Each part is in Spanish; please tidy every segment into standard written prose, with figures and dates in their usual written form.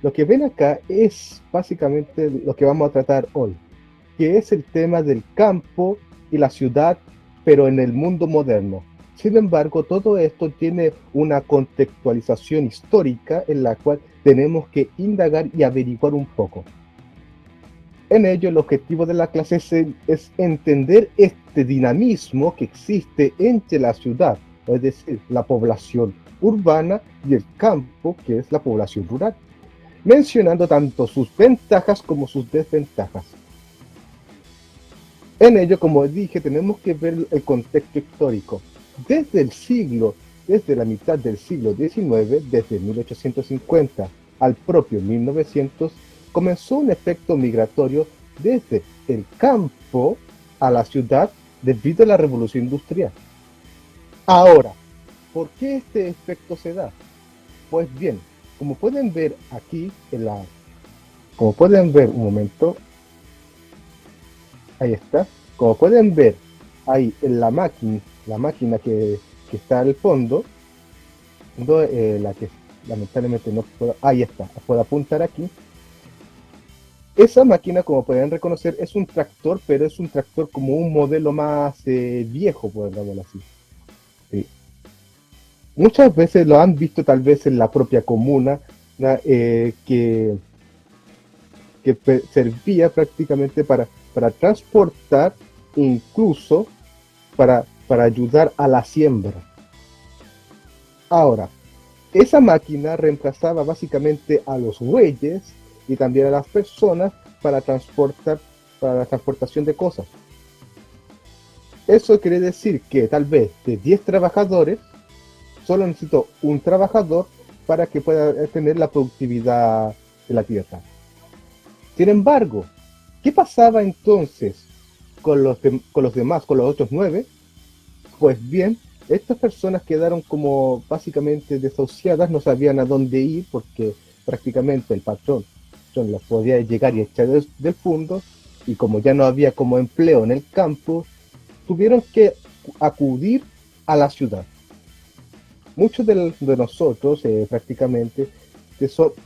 Lo que ven acá es básicamente lo que vamos a tratar hoy, que es el tema del campo y la ciudad, pero en el mundo moderno. Sin embargo, todo esto tiene una contextualización histórica en la cual tenemos que indagar y averiguar un poco. En ello, el objetivo de la clase es entender este dinamismo que existe entre la ciudad, es decir, la población urbana, y el campo, que es la población rural, mencionando tanto sus ventajas como sus desventajas. En ello, como dije, tenemos que ver el contexto histórico. Desde el siglo, desde la mitad del siglo XIX, desde 1850 al propio 1900, comenzó un efecto migratorio desde el campo a la ciudad debido a la revolución industrial. Ahora, ¿por qué este efecto se da? Pues bien, como pueden ver aquí como pueden ver un momento, ahí está. Como pueden ver ahí en la máquina que está al fondo, no, la que lamentablemente no puedo, ahí está, puedo apuntar aquí. Esa máquina, como pueden reconocer, es un tractor, pero es un tractor como un modelo más viejo, por decirlo así. Sí. Muchas veces lo han visto tal vez en la propia comuna, que servía prácticamente para transportar, incluso para ayudar a la siembra. Ahora, esa máquina reemplazaba básicamente a los bueyes y también a las personas para transportar, para la transportación de cosas. Eso quiere decir que tal vez de 10 trabajadores, solo necesito un trabajador para que pueda tener la productividad de la tierra. Sin embargo, ¿qué pasaba entonces con los demás, con los otros 9? Pues bien, estas personas quedaron como básicamente desahuciadas, no sabían a dónde ir porque prácticamente el patrón los podía llegar y echar del fondo, y como ya no había como empleo en el campo, tuvieron que acudir a la ciudad. Muchos de nosotros prácticamente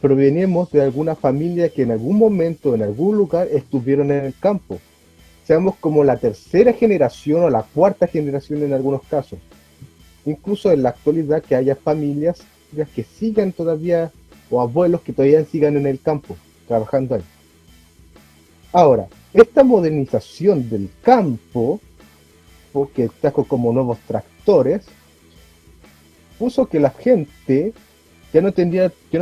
provenimos de alguna familia que en algún momento, en algún lugar, estuvieron en el campo. Seamos como la tercera generación o la cuarta generación en algunos casos. Incluso en la actualidad que haya familias que sigan todavía, o abuelos que todavía sigan en el campo, trabajando ahí. Ahora, esta modernización del campo, porque trajo como nuevos tractores, puso que la gente ya no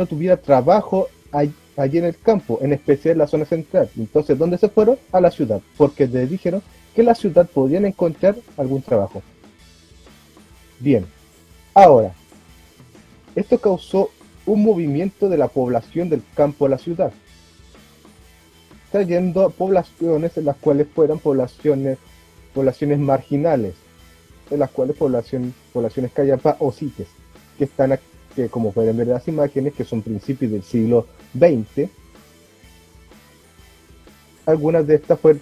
tuviera trabajo allí en el campo, en especial en la zona central. Entonces, ¿dónde se fueron? A la ciudad, porque les dijeron que en la ciudad podían encontrar algún trabajo. Bien, ahora, esto causó un movimiento de la población del campo a la ciudad, trayendo poblaciones en las cuales fueran poblaciones marginales, en las cuales poblaciones callapa o cites, que están aquí, que como pueden ver en las imágenes, que son principios del siglo XX. Algunas de estas fueron,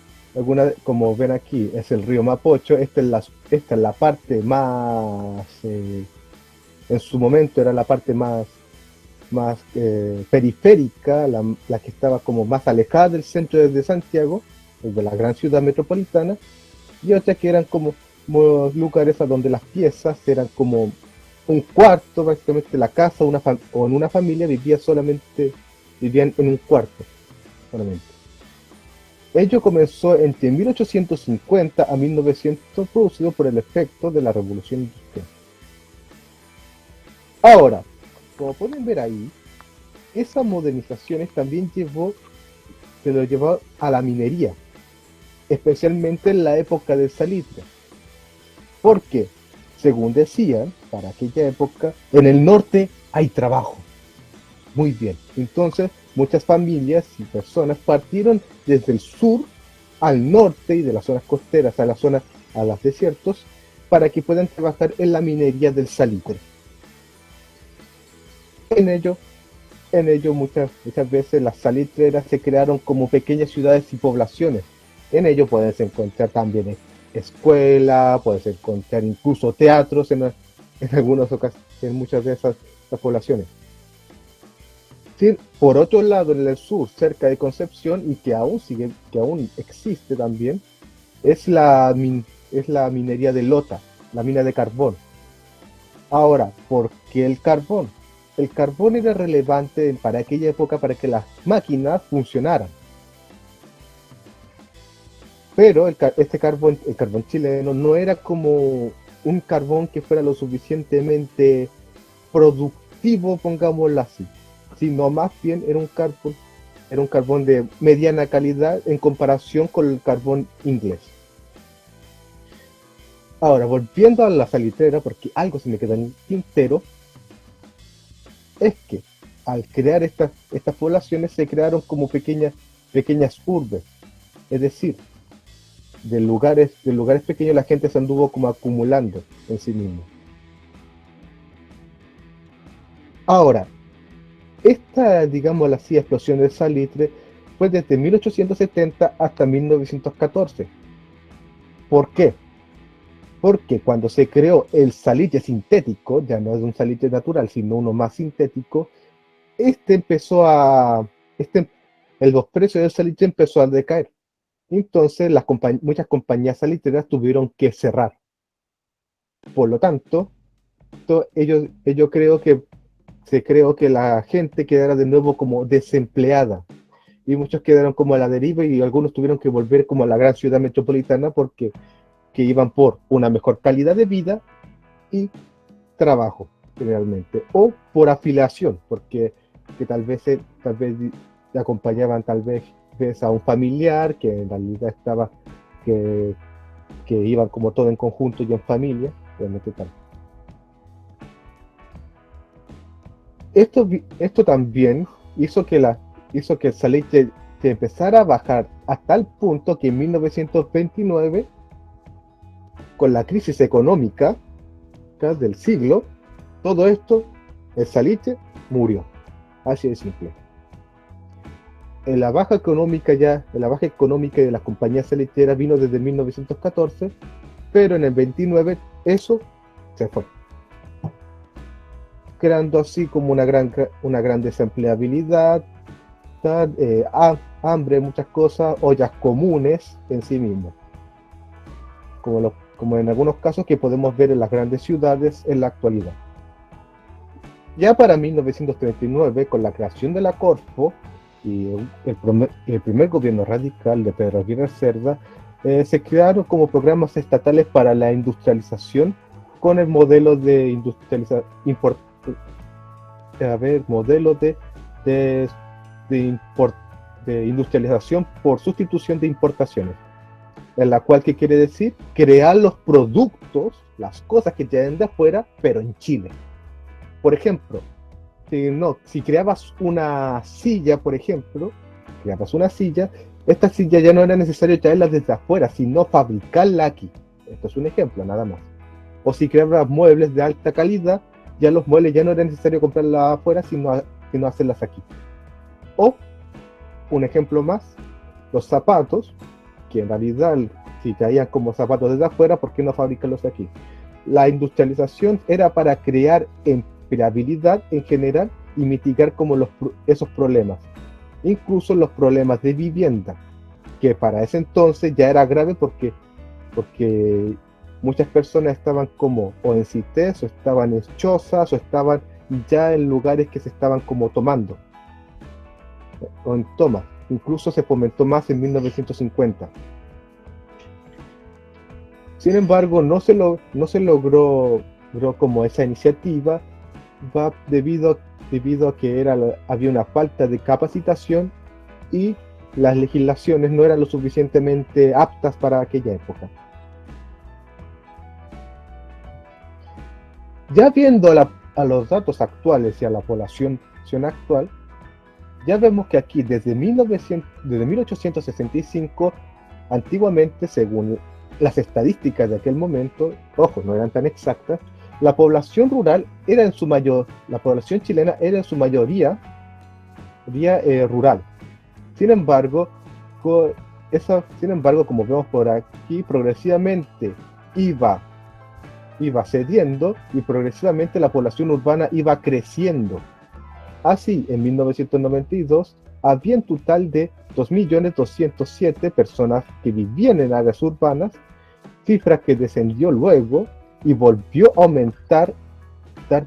como ven aquí, es el río Mapocho. Esta es la parte más, en su momento era la parte más periférica, la que estaba como más alejada del centro de Santiago, de la gran ciudad metropolitana, y otras que eran como lugares a donde las piezas eran como un cuarto, básicamente la casa o en una familia vivían en un cuarto solamente. Ello comenzó entre 1850 a 1900, producido por el efecto de la revolución industrial. Ahora, como pueden ver ahí, esa modernización también se lo llevó a la minería, especialmente en la época del salitre. Porque, según decían, para aquella época, en el norte hay trabajo. Muy bien. Entonces, muchas familias y personas partieron desde el sur al norte y de las zonas costeras a los desiertos, para que puedan trabajar en la minería del salitre. En ello, muchas veces las salitreras se crearon como pequeñas ciudades y poblaciones. En ello puedes encontrar también escuela, puedes encontrar incluso teatros en muchas de esas poblaciones. Sí, por otro lado, en el sur, cerca de Concepción, y que aún existe también, es es la minería de Lota, la mina de carbón. Ahora, ¿por qué el carbón? El carbón era relevante para aquella época para que las máquinas funcionaran. Pero este carbón, el carbón chileno, no era como un carbón que fuera lo suficientemente productivo, pongámoslo así, sino más bien era un carbón de mediana calidad en comparación con el carbón inglés. Ahora, volviendo a la salitrera, porque algo se me queda en el tintero, es que al crear estas poblaciones se crearon como pequeñas urbes, es decir, de lugares pequeños la gente se anduvo como acumulando en sí mismo. Ahora, esta, digamos así, explosión del salitre fue desde 1870 hasta 1914. ¿Por qué? Porque cuando se creó el salitre sintético, ya no es un salitre natural, sino uno más sintético, este empezó a, este, los precios del salitre empezó a decaer. Entonces muchas compañías salitreras tuvieron que cerrar. Por lo tanto, ellos creo que la gente quedara de nuevo como desempleada y muchos quedaron como a la deriva y algunos tuvieron que volver como a la gran ciudad metropolitana porque que iban por una mejor calidad de vida y trabajo generalmente o por afiliación porque que tal vez acompañaban vez a un familiar que en realidad que, que iban como todo en conjunto y en familia realmente tal. Esto también hizo hizo que el Salitre se empezara a bajar hasta el punto que en 1929, con la crisis económica del siglo, todo esto, el Salitre murió. Así de simple. La baja económica de las compañías salitreras vino desde 1914, pero en el 29 eso se fue, creando así como una gran desempleabilidad, hambre, muchas cosas, ollas comunes en sí mismo, como en algunos casos que podemos ver en las grandes ciudades en la actualidad. Ya para 1939, con la creación de la Corfo y el primer gobierno radical de Pedro Aguirre Cerda, se crearon como programas estatales para la industrialización con el modelo de modelo de, de, import, de industrialización por sustitución de importaciones, en la cual, ¿qué quiere decir? Crear los productos, las cosas que llegan de afuera, pero en Chile. Por ejemplo, si creabas una silla, por ejemplo, esta silla ya no era necesario traerla desde afuera, sino fabricarla aquí. Esto es un ejemplo, nada más. O si creabas muebles de alta calidad, ya los muebles ya no era necesario comprarlas afuera, sino hacerlas aquí. O, un ejemplo más, los zapatos, que en realidad si traían como zapatos desde afuera, ¿por qué no fabricarlos aquí? La industrialización era para crear empleabilidad en general y mitigar como esos problemas, incluso los problemas de vivienda, que para ese entonces ya era grave porque muchas personas estaban como o en CITES, o estaban en chozas, o estaban ya en lugares que se estaban como tomando, o en tomas. Incluso se fomentó más en 1950. Sin embargo, no se logró como esa iniciativa, va debido a que había una falta de capacitación y las legislaciones no eran lo suficientemente aptas para aquella época. Ya viendo a los datos actuales y a la población actual, ya vemos que aquí desde 1865, antiguamente, según las estadísticas de aquel momento, ojo, no eran tan exactas, la población la población chilena era en su mayoría rural. Sin embargo, como vemos por aquí, progresivamente iba cediendo y progresivamente la población urbana iba creciendo. Así, en 1992, había un total de 2.207.000 personas que vivían en áreas urbanas, cifra que descendió luego y volvió a aumentar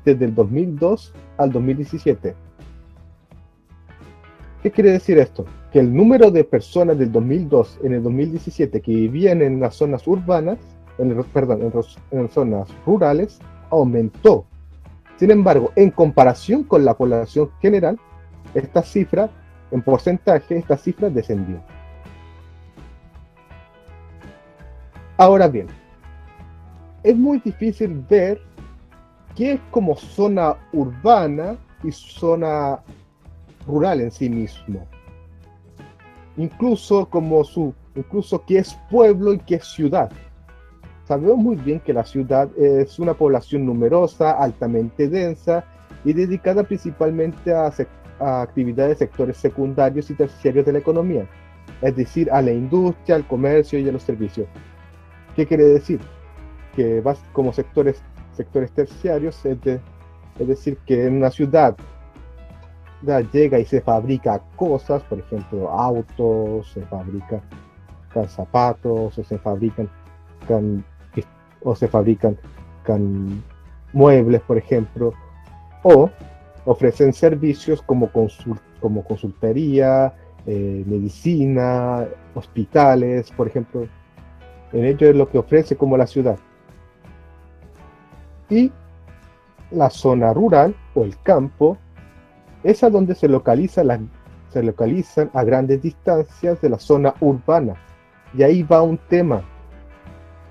desde el 2002 al 2017. ¿Qué quiere decir esto? Que el número de personas del 2002 en el 2017 que vivían en las zonas urbanas, en zonas rurales, aumentó. Sin embargo, en comparación con la población general, esta cifra, en porcentaje, esta cifra descendió. Ahora bien, es muy difícil ver qué es como zona urbana y zona rural en sí mismo. Incluso qué es pueblo y qué es ciudad. Sabemos muy bien que la ciudad es una población numerosa, altamente densa y dedicada principalmente a actividades de sectores secundarios y terciarios de la economía, es decir, a la industria, al comercio y a los servicios. ¿Qué quiere decir? Que vas como sectores terciarios, es decir, que en una ciudad llega y se fabrica cosas, por ejemplo, autos, se fabrican zapatos, o se fabrican can, o se fabrican can, muebles, por ejemplo, o ofrecen servicios como consultoría, medicina, hospitales, por ejemplo. En ello es lo que ofrece como la ciudad. Y la zona rural o el campo es a donde se localizan a grandes distancias de la zona urbana. Y ahí va un tema.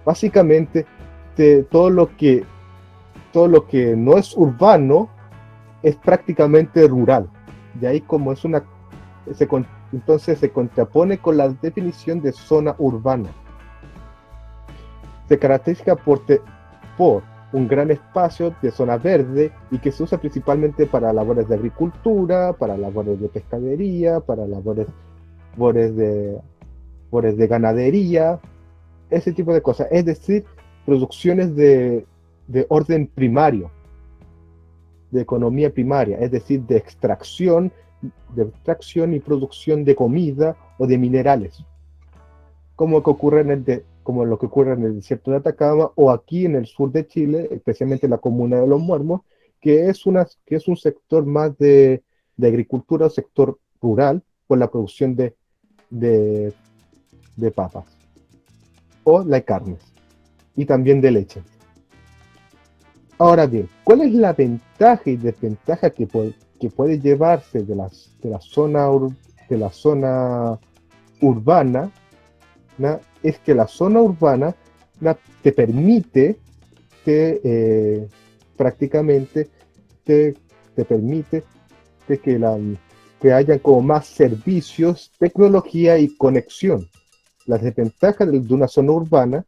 Básicamente, todo lo que no es urbano es prácticamente rural. Y ahí como es entonces se contrapone con la definición de zona urbana. Se caracteriza por un gran espacio de zona verde y que se usa principalmente para labores de agricultura, para labores de pescadería, para labores de ganadería, ese tipo de cosas. Es decir, producciones de orden primario, de economía primaria, es decir, de extracción y producción de comida o de minerales, como lo que ocurre en el desierto de Atacama o aquí en el sur de Chile, especialmente en la comuna de Los Muermos, que es un sector más de agricultura, sector rural, por la producción de, de papas o de carnes y también de leche. Ahora bien, ¿cuál es la ventaja y desventaja que puede llevarse de la zona urbana? Es que la zona urbana te permite prácticamente te permite que haya como más servicios, tecnología y conexión. Las desventajas de una zona urbana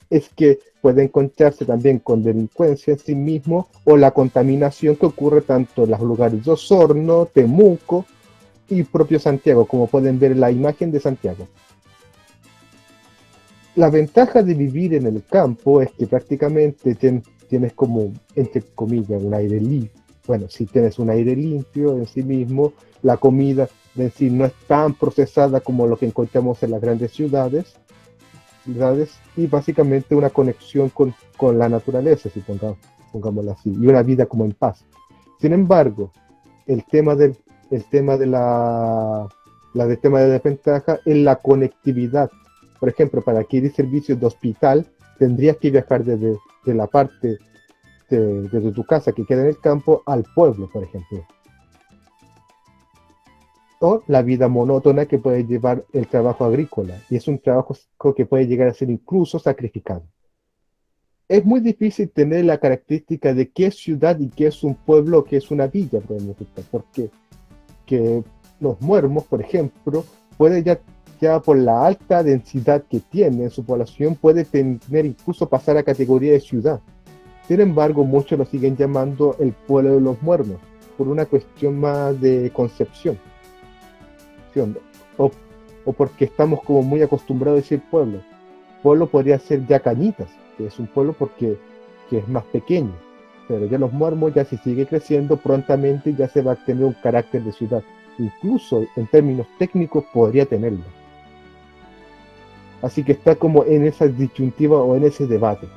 es que puede encontrarse también con delincuencia en sí mismo o la contaminación que ocurre tanto en los lugares de Osorno, Temuco y propio Santiago, como pueden ver en la imagen de Santiago. La ventaja de vivir en el campo es que prácticamente tienes como, entre comillas, un aire limpio. Bueno, si tienes un aire limpio en sí mismo, la comida en sí no es tan procesada como lo que encontramos en las grandes ciudades, y básicamente una conexión con la naturaleza, si pongámoslo así, y una vida como en paz. Sin embargo, el tema de la desventaja es la conectividad. Por ejemplo, para adquirir servicios de hospital, tendrías que viajar desde la parte desde tu casa que queda en el campo al pueblo, por ejemplo. O la vida monótona que puede llevar el trabajo agrícola, y es un trabajo que puede llegar a ser incluso sacrificado. Es muy difícil tener la característica de qué es ciudad y qué es un pueblo o qué es una villa, porque que Los Muermos, por ejemplo, puede ya por la alta densidad que tiene en su población, puede tener incluso pasar a categoría de ciudad. Sin embargo, muchos lo siguen llamando el pueblo de Los Muermos, por una cuestión más de concepción. O, o porque estamos como muy acostumbrados a decir pueblo. Pueblo podría ser ya Cañitas, que es un pueblo que es más pequeño. pero ya los Mormos, ya si sigue creciendo, prontamente ya se va a tener un carácter de ciudad. Incluso en términos técnicos podría tenerlo. Así que está como en esa disyuntiva o en ese debate.